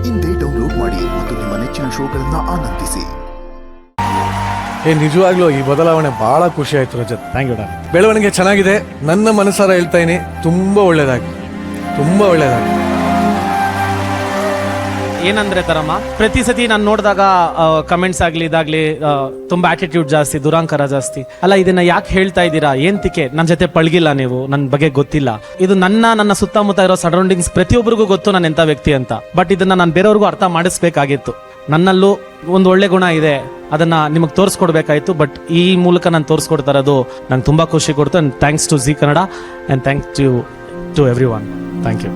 ಇಂದೇ ಡೌನ್ಲೋಡ್ ಮಾಡಿ ಮತ್ತು ನಿಮ್ಮ ನೆಚ್ಚಿನ ಶೋಗಳನ್ನ ಆನಂದಿಸಿ. ನಿಜವಾಗ್ಲೂ ಈ ಬದಲಾವಣೆ ಬಹಳ ಖುಷಿ ಆಯ್ತು ರಜತ್. Thank you. ಬೆಳವಣಿಗೆ ಚೆನ್ನಾಗಿದೆ. ನನ್ನ ಮನಸಾರ ಹೇಳ್ತಾ ಇದೀನಿ, ತುಂಬಾ ಒಳ್ಳೇದಾಗಿ. ಏನಂದ್ರೆ ತರಮ್ಮ, ಪ್ರತಿ ಸತಿ ನಾನು ನೋಡಿದಾಗ ಕಮೆಂಟ್ಸ್ ಆಗ್ಲಿ ಇದಾಗ್ಲಿ ತುಂಬಾ ಆಟಿಟ್ಯೂಡ್ ಜಾಸ್ತಿ, ದುರಾಂಕಾರ ಜಾಸ್ತಿ. ಅಲ್ಲ, ಇದನ್ನ ಯಾಕೆ ಹೇಳ್ತಾ ಇದ್ದೀರಾ, ಏಂತಿಕೆ ನನ್ನ ಜೊತೆ ಪಳಗಿಲ್ಲ ನೀವು, ನನ್ನ ಬಗ್ಗೆ ಗೊತ್ತಿಲ್ಲ. ಇದು ನನ್ನ ಸುತ್ತಮುತ್ತ ಇರೋ ಸರೌಂಡಿಂಗ್ಸ್ ಪ್ರತಿಯೊಬ್ಬರಿಗೂ ಗೊತ್ತು ನಾನು ಎಂತ ವ್ಯಕ್ತಿ ಅಂತ. ಬಟ್ ಇದನ್ನ ನಾನು ಬೇರೆಯವ್ರಿಗೂ ಅರ್ಥ ಮಾಡಿಸ್ಬೇಕಾಗಿತ್ತು. ನನ್ನಲ್ಲೂ ಒಂದು ಒಳ್ಳೆ ಗುಣ ಇದೆ, ಅದನ್ನ ನಿಮಗೆ ತೋರಿಸ್ಕೊಡ್ಬೇಕಾಯ್ತು. ಬಟ್ ಈ ಮೂಲಕ ನಾನು ತೋರಿಸ್ಕೊಡ್ತಾ ಇರೋದು ನಂಗೆ ತುಂಬಾ ಖುಷಿ ಕೊಡ್ತು. And thanks to Zee Kannada and thanks to everyone. Thank you.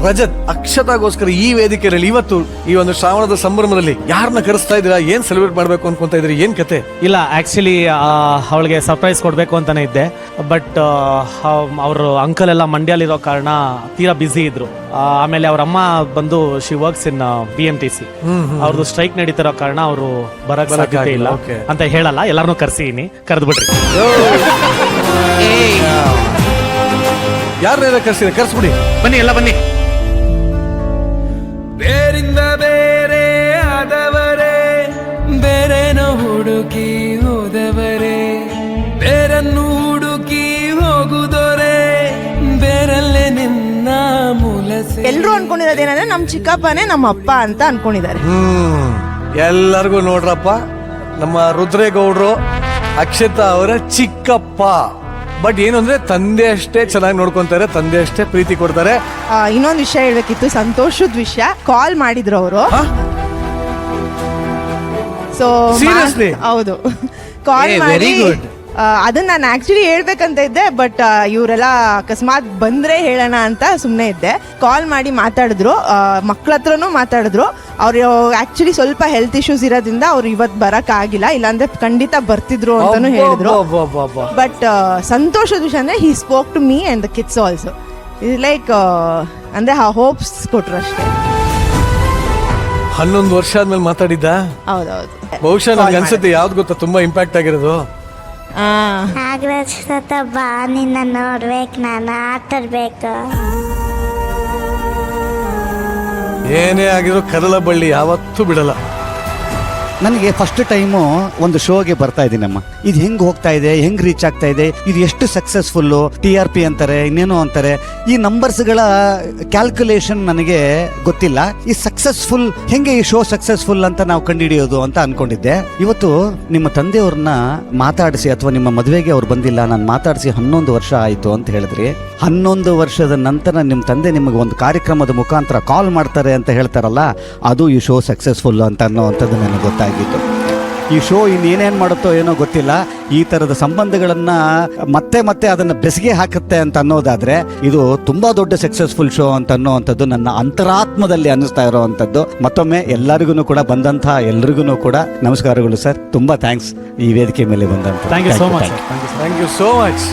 Rajat, ಅಕ್ಷತಾಗೋಸ್ಕರ ಈ ವೇದಿಕೆಯಲ್ಲಿ ಇವತ್ತು ಈ ಒಂದು ಶ್ರಾವಣದ ಸಂಭ್ರಮದಲ್ಲಿ ಯಾರನ್ನ ಕರೆಸ್ತಾ ಇದ್ದೀರಾ? ಏನ್ ಸೆಲೆಬ್ರೇಟ್ ಮಾಡ್ಬೇಕು ಅನ್ಕೊಂತ ಇದ್ರಿ? ಏನ್ ಕತೆ? ಇಲ್ಲ, ಆಕ್ಚುಲಿ ಅವಳಿಗೆ ಸರ್ಪ್ರೈಸ್ ಕೊಡ್ಬೇಕು ಅಂತಾನೆ ಇದ್ದೆ. ಬಟ್ ಅವರು ಅಂಕಲ್ ಎಲ್ಲ ಮಂಡ್ಯಲಿರೋ ಕಾರಣ ತೀರಾ ಬ್ಯುಸಿ ಇದ್ರು. ಆಮೇಲೆ ಅವ್ರ ಅಮ್ಮ ಬಂದು ಶಿ ವರ್ಕ್ಸ್ ಇನ್ BMTC. ಅವ್ರದ್ದು ಸ್ಟ್ರೈಕ್ ನಡೀತಿರೋ ಕಾರಣ ಅವರು ಬರಕ್ ಸಾಧ್ಯತೆ ಇಲ್ಲ ಅಂತ ಹೇಳಲ್ಲ. ಎಲ್ಲಾರನ್ನೂ ಕರ್ಸಿದೀನಿ, ಕರೆದ್ಬಿಟ್ರಿ. ಯಾರನ್ನ ಕರ್ಸ್ಬಿಡಿ, ಬನ್ನಿ, ಎಲ್ಲ ಬನ್ನಿ. ಬೇರಿಂದ ಬೇರೆ ಆದವರೇ, ಬೇರೆನ ಹುಡುಕಿ ಹೋದವರೇ, ಬೇರನ್ನು ಹುಡುಕಿ ಹೋಗುದೋರೆ, ಬೇರಲ್ಲೇ ನಿನ್ನ ಮೂಲ. ಎಲ್ರು ಅನ್ಕೊಂಡಿರೋದೇನಂದ್ರೆ ನಮ್ ಚಿಕ್ಕಪ್ಪನೇ ನಮ್ಮ ಅಪ್ಪ ಅಂತ ಅನ್ಕೊಂಡಿದ್ದಾರೆ. ಎಲ್ಲರಿಗೂ ನೋಡ್ರಪ್ಪ, ನಮ್ಮ ರುದ್ರೇಗೌಡ್ರು ಅಕ್ಷತಾ ಅವರ ಚಿಕ್ಕಪ್ಪ. ಬಟ್ ಏನು ಅಂದ್ರೆ ತಂದೆ ಅಷ್ಟೇ ಚೆನ್ನಾಗಿ ನೋಡ್ಕೊಂತಾರೆ, ತಂದೆ ಅಷ್ಟೇ ಪ್ರೀತಿ ಕೊಡ್ತಾರೆ. ಇನ್ನೊಂದು ವಿಷಯ ಹೇಳ್ಬೇಕಿತ್ತು, ಸಂತೋಷದ ವಿಷಯ. ಕಾಲ್ ಮಾಡಿದ್ರು ಅವರು. ಸೊ ಹೌದು, ಕಾಲ್ ಮಾಡಿ ಅದನ್ನ ನಾನು ಆಕ್ಚುಲಿ ಹೇಳ್ಬೇಕಂತ ಇದ್ದೆ. ಬಟ್ ಇವರೆಲ್ಲ ಅಕಸ್ಮಾತ್ ಬಂದ್ರೆ ಹೇಳೋಣ ಅಂತ ಸುಮ್ಮನೆ ಇದ್ದೆ. ಕಾಲ್ ಮಾಡಿ ಮಾತಾಡಿದ್ರು, ಮಕ್ಳ ಹತ್ರನೂ ಮಾತಾಡಿದ್ರು. ಅವ್ರು ಆಕ್ಚುಲಿ ಸ್ವಲ್ಪ ಹೆಲ್ತ್ ಇಶ್ಯೂಸ್ ಇರೋದ್ರಿಂದ ಅವ್ರು ಇವತ್ತು ಬರಕ್ ಆಗಿಲ್ಲ, ಇಲ್ಲಾಂದ್ರೆ ಖಂಡಿತ ಬರ್ತಿದ್ರು ಅಂತಾನು ಹೇಳಿದ್ರು. ಬಟ್ ಸಂತೋಷದ ವಿಷಯ ಅಂದ್ರೆ he spoke to me and the kids also. ಇದು ಲೈಕ್ ಅಂದ್ರೆ ಹೋಪ್ಸ್ ಕೊಟ್ರು ಅಷ್ಟೇ. 11 ವರ್ಷ ಆದ್ಮೇಲೆ ಮಾತಾಡಿದ್ದ. ಹೌದೌದು. ಬಹುಶಃ ನನಗೆ ಅನ್ಸುತ್ತೆ ಯಾವ್ದು ಗೊತ್ತಾ ತುಂಬಾ ಇಂಪ್ಯಾಕ್ಟ್ ಆಗಿರೋದು, ನಾಗರಾಜ್ ಸತ ಬಾ, ನಿನ್ನ ನೋಡ್ಬೇಕು, ನಾನು ಆಟಾಡ್ಬೇಕು. ಏನೇ ಆಗಿದ್ರು ಕದಲ ಬಳ್ಳಿ ಯಾವತ್ತೂ ಬಿಡಲ್ಲ. ನನಗೆ ಫಸ್ಟ್ ಟೈಮು ಒಂದು ಶೋಗೆ ಬರ್ತಾ ಇದ್ದೀನಮ್ಮ. ಇದು ಹೆಂಗ್ ಹೋಗ್ತಾ ಇದೆ, ಹೆಂಗ್ ರೀಚ್ ಆಗ್ತಾ ಇದೆ, ಇದು ಎಷ್ಟು ಸಕ್ಸಸ್ಫುಲ್ಲು, TRP ಅಂತಾರೆ, ಇನ್ನೇನೋ ಅಂತಾರೆ. ಈ ನಂಬರ್ಸ್ಗಳ ಕ್ಯಾಲ್ಕುಲೇಷನ್ ನನಗೆ ಗೊತ್ತಿಲ್ಲ. ಈ ಸಕ್ಸಸ್ಫುಲ್ ಹೆಂಗೆ, ಈ ಶೋ ಸಕ್ಸಸ್ಫುಲ್ ಅಂತ ನಾವು ಕಂಡುಹಿಡಿಯೋದು ಅಂತ ಅನ್ಕೊಂಡಿದ್ದೆ. ಇವತ್ತು ನಿಮ್ಮ ತಂದೆಯವ್ರನ್ನ ಮಾತಾಡಿಸಿ, ಅಥವಾ ನಿಮ್ಮ ಮದುವೆಗೆ ಅವ್ರು ಬಂದಿಲ್ಲ, ನಾನು ಮಾತಾಡಿಸಿ 11 ವರ್ಷ ಆಯಿತು ಅಂತ ಹೇಳಿದ್ರಿ. 11 ವರ್ಷದ ನಂತರ ನಿಮ್ಮ ತಂದೆ ನಿಮಗೆ ಒಂದು ಕಾರ್ಯಕ್ರಮದ ಮುಖಾಂತರ ಕಾಲ್ ಮಾಡ್ತಾರೆ ಅಂತ ಹೇಳ್ತಾರಲ್ಲ, ಅದು ಈ ಶೋ ಸಕ್ಸಸ್ಫುಲ್ ಅಂತ ಅನ್ನೋವಂಥದ್ದು ನನಗೆ ಗೊತ್ತಾಗಿತ್ತು. ಈ ಶೋ ಇನ್ನೇನೇನು ಮಾಡುತ್ತೋ ಏನೋ ಗೊತ್ತಿಲ್ಲ. ಈ ಥರದ ಸಂಬಂಧಗಳನ್ನು ಮತ್ತೆ ಅದನ್ನು ಬೆಸಿಗೆ ಹಾಕುತ್ತೆ ಅಂತ ಅನ್ನೋದಾದರೆ ಇದು ತುಂಬ ದೊಡ್ಡ ಸಕ್ಸಸ್ಫುಲ್ ಶೋ ಅಂತ ಅನ್ನೋವಂಥದ್ದು ನನ್ನ ಅಂತರಾತ್ಮದಲ್ಲಿ ಅನ್ನಿಸ್ತಾ ಇರೋವಂಥದ್ದು. ಮತ್ತೊಮ್ಮೆ ಎಲ್ಲರಿಗೂ ಕೂಡ ಬಂದಂಥ ಎಲ್ರಿಗೂ ಕೂಡ ನಮಸ್ಕಾರಗಳು ಸರ್. ತುಂಬ ಥ್ಯಾಂಕ್ಸ್ ಈ ವೇದಿಕೆ ಮೇಲೆ ಬಂದಂಥ. Thank you so much. Thank you so much.